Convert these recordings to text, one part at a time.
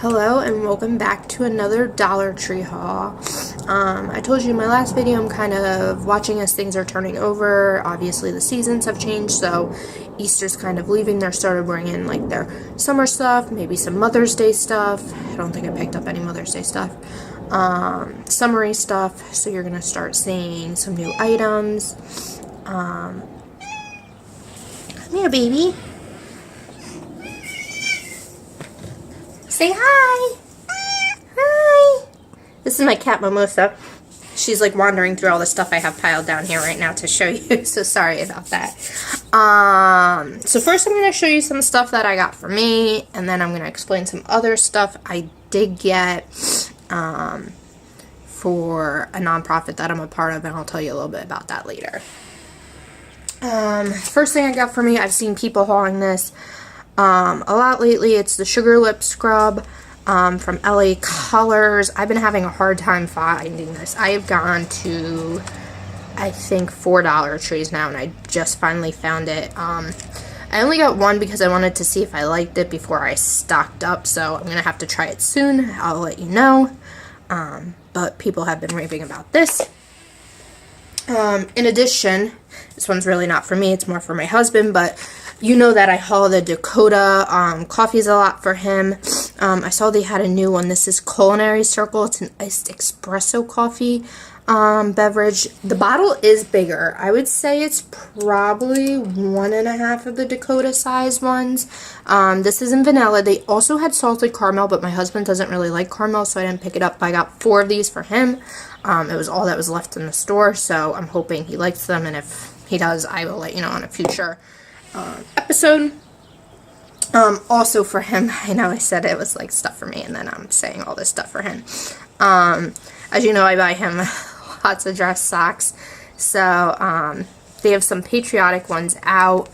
Hello and welcome back to another Dollar Tree haul. I told you in my last video I'm kind of watching as things are turning over. Obviously the seasons have changed, so Easter's kind of leaving. They're started bringing like their summer stuff, maybe some Mother's Day stuff. I don't think I picked up any Mother's Day stuff. Summery stuff, so you're going to start seeing some new items. Come here, baby. Say hi. Hi. This is my cat Mimosa. She's like wandering through all the stuff I have piled down here right now to show you. So sorry about that. So first I'm going to show you some stuff that I got for me. And then I'm going to explain some other stuff I did get for a nonprofit that I'm a part of. And I'll tell you a little bit about that later. First thing I got for me, I've seen people hauling this a lot lately. It's the Sugar Lip Scrub from LA Colors. I've been having a hard time finding this. I have gone to, I think, 4 Dollar Trees now, and I just finally found it. I only got one because I wanted to see if I liked it before I stocked up, so I'm going to have to try it soon. I'll let you know. But people have been raving about this. In addition, this one's really not for me, it's more for my husband, but you know that I haul the Dakota coffees a lot for him. I saw they had a new one. This is Culinary Circle. It's an iced espresso coffee beverage. The bottle is bigger. I would say it's probably 1.5 of the Dakota size ones. This is in vanilla. They also had salted caramel, but my husband doesn't really like caramel, so I didn't pick it up. I got 4 of these for him. It was all that was left in the store, so I'm hoping he likes them, and if he does, I will let you know on a future episode. Also for him, I know I said it was like stuff for me, and then I'm saying all this stuff for him. As you know, I buy him lots of dress socks, so they have some patriotic ones out.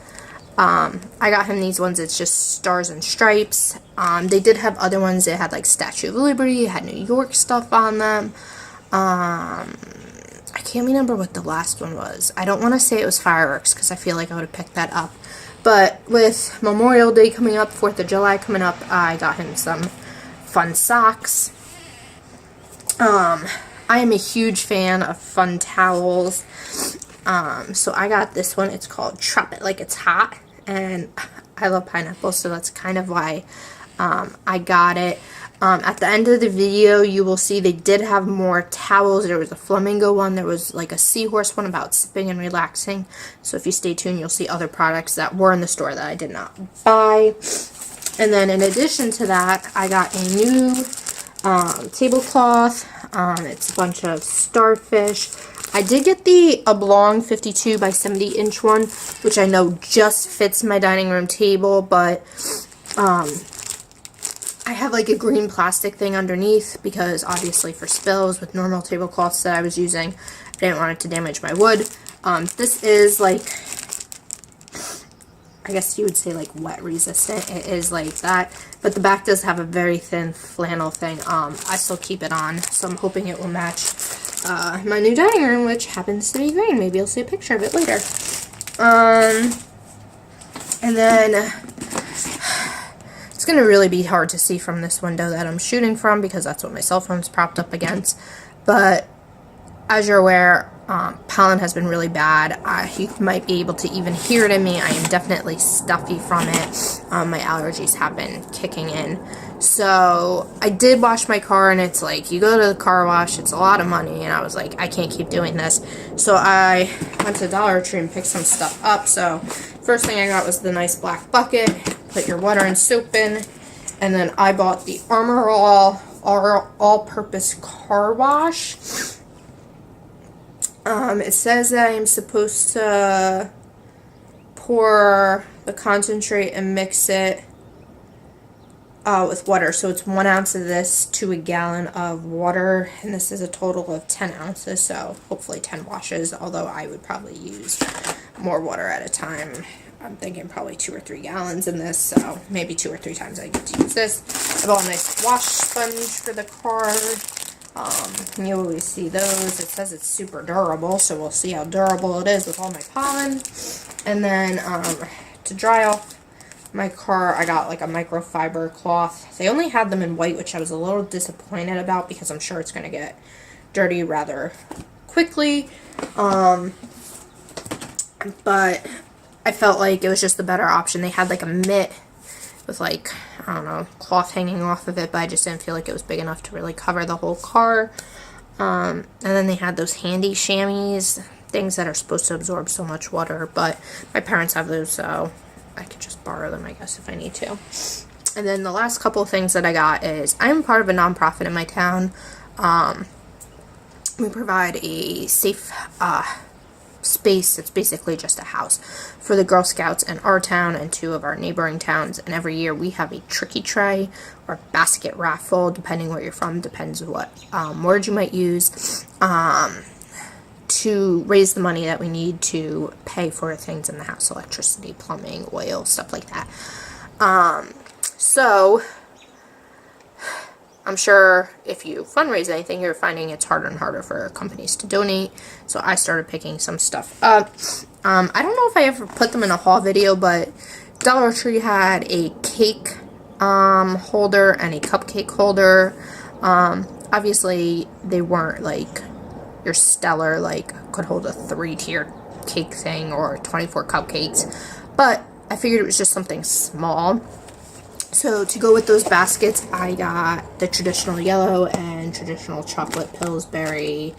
I got him these ones. It's just stars and stripes. They did have other ones. They had like Statue of Liberty, had New York stuff on them. I can't remember what the last one was. I don't want to say it was fireworks because I feel like I would have picked that up. But with Memorial Day coming up, 4th of July coming up, I got him some fun socks. I am a huge fan of fun towels. So I got this one. It's called Drop It Like It's Hot. And I love pineapple, so that's kind of why I got it. At the end of the video, you will see they did have more towels. There was a flamingo one. There was like a seahorse one about sipping and relaxing. So if you stay tuned, you'll see other products that were in the store that I did not buy. And then in addition to that, I got a new tablecloth. It's a bunch of starfish. I did get the oblong 52 by 70 inch one, which I know just fits my dining room table, but I have like a green plastic thing underneath because obviously for spills with normal tablecloths that I was using, I didn't want it to damage my wood. This is like, I guess you would say like wet resistant. It is like that, but the back does have a very thin flannel thing. I still keep it on, so I'm hoping it will match my new dining room, which happens to be green. Maybe you'll see a picture of it later. And then it's going to really be hard to see from this window that I'm shooting from because that's what my cell phone's propped up against. But as you're aware, pollen has been really bad. You might be able to even hear it in me. I am definitely stuffy from it. My allergies have been kicking in. So I did wash my car, and it's like, you go to the car wash, it's a lot of money, and I was like, I can't keep doing this. So I went to Dollar Tree and picked some stuff up. So first thing I got was the nice black bucket. Put your water and soap in. And then I bought the Armor all-purpose car wash. It says that I'm supposed to pour the concentrate and mix it with water. So it's 1 ounce of this to a gallon of water. And this is a total of 10 ounces. So hopefully 10 washes. Although I would probably use more water at a time. I'm thinking probably 2 or 3 gallons in this, so maybe 2 or 3 times I get to use this. I bought a nice wash sponge for the car. And you'll always see those. It says it's super durable, so we'll see how durable it is with all my pollen. And then to dry off my car, I got like a microfiber cloth. They only had them in white, which I was a little disappointed about because I'm sure it's going to get dirty rather quickly. But I felt like it was just the better option. They had like a mitt with like, I don't know, cloth hanging off of it, but I just didn't feel like it was big enough to really cover the whole car. And then they had those handy chamois, things that are supposed to absorb so much water, but my parents have those, so I could just borrow them, I guess, if I need to. And then the last couple of things that I got is, I'm part of a nonprofit in my town. We provide a safe space. It's basically just a house for the Girl Scouts in our town and 2 of our neighboring towns. And every year we have a tricky tray or basket raffle, depending where you're from, depends what word you might use, to raise the money that we need to pay for things in the house: electricity, plumbing, oil, stuff like that. So I'm sure if you fundraise anything, you're finding it's harder and harder for companies to donate. So I started picking some stuff up. I don't know if I ever put them in a haul video, but Dollar Tree had a cake holder and a cupcake holder. Obviously, they weren't like your stellar, like could hold a 3-tier cake thing or 24 cupcakes, but I figured it was just something small. So to go with those baskets, I got the traditional yellow and traditional chocolate Pillsbury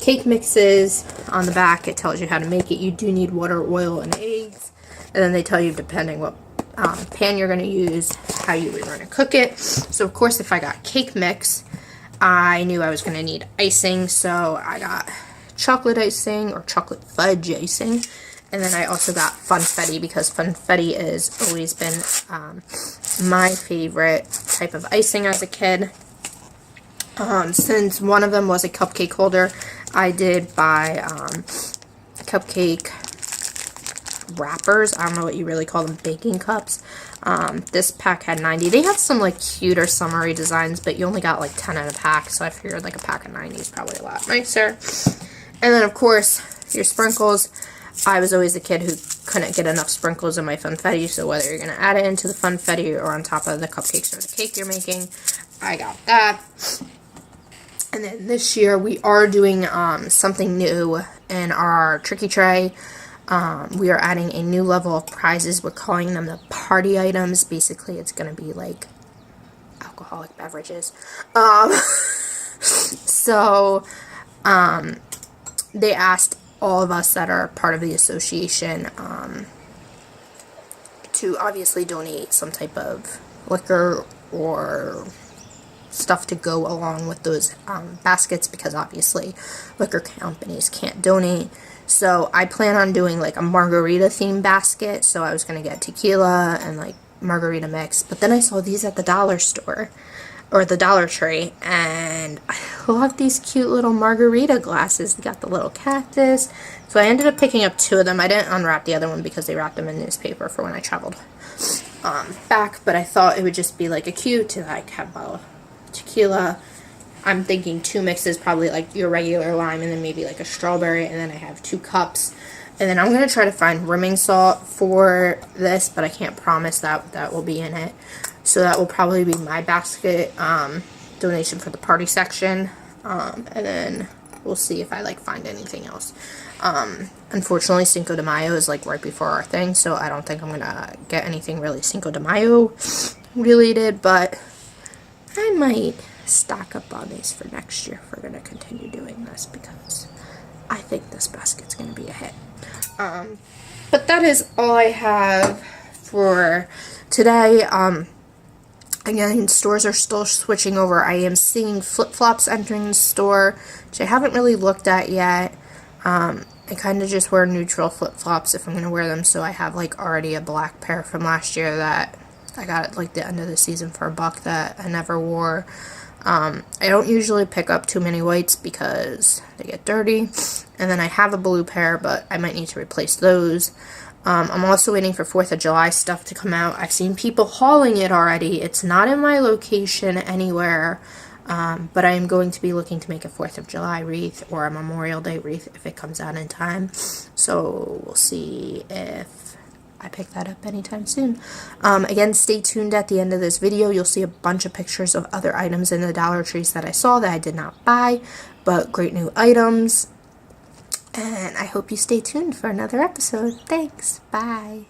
cake mixes. On the back, it tells you how to make it. You do need water, oil, and eggs. And then they tell you, depending what pan you're going to use, how you were going to cook it. So, of course, if I got cake mix, I knew I was going to need icing. So I got chocolate icing or chocolate fudge icing. And then I also got funfetti, because funfetti has always been my favorite type of icing as a kid. Since one of them was a cupcake holder, I did buy cupcake wrappers. I don't know what you really call them, baking cups. This pack had 90. They had some like cuter summery designs, but you only got like 10 in a pack, so I figured like a pack of 90 is probably a lot nicer. And then of course your sprinkles. I was always the kid who couldn't get enough sprinkles in my funfetti, so whether you're going to add it into the funfetti or on top of the cupcakes or the cake you're making, I got that. And then this year we are doing something new in our tricky tray. We are adding a new level of prizes. We're calling them the party items. Basically, it's going to be like alcoholic beverages. They asked all of us that are part of the association to obviously donate some type of liquor or stuff to go along with those baskets, because obviously liquor companies can't donate. So I plan on doing like a margarita themed basket. So I was going to get tequila and like margarita mix, but then I saw these at the dollar store or the Dollar Tree, and I love these cute little margarita glasses. They got the little cactus. So I ended up picking up 2 of them. I didn't unwrap the other one because they wrapped them in newspaper for when I traveled back, but I thought it would just be like a cute to like have a bottle of tequila. I'm thinking 2 mixes, probably like your regular lime and then maybe like a strawberry, and then I have 2 cups. And then I'm going to try to find rimming salt for this, but I can't promise that that will be in it. So that will probably be my basket donation for the party section. And then we'll see if I like find anything else. Unfortunately, Cinco de Mayo is like right before our thing, so I don't think I'm going to get anything really Cinco de Mayo related, but I might stock up on these for next year if we're going to continue doing this, because I think this basket's going to be a hit. But that is all I have for today. Again, stores are still switching over. I am seeing flip-flops entering the store, which I haven't really looked at yet. I kind of just wear neutral flip-flops if I'm going to wear them, so I have like already a black pair from last year that I got at like the end of the season for $1 that I never wore. I don't usually pick up too many whites because they get dirty. And then I have a blue pair, but I might need to replace those. I'm also waiting for 4th of July stuff to come out. I've seen people hauling it already. It's not in my location anywhere, but I am going to be looking to make a 4th of July wreath or a Memorial Day wreath if it comes out in time. So we'll see if I pick that up anytime soon. Again, stay tuned at the end of this video. You'll see a bunch of pictures of other items in the Dollar Trees that I saw that I did not buy, but great new items. And I hope you stay tuned for another episode. Thanks. Bye.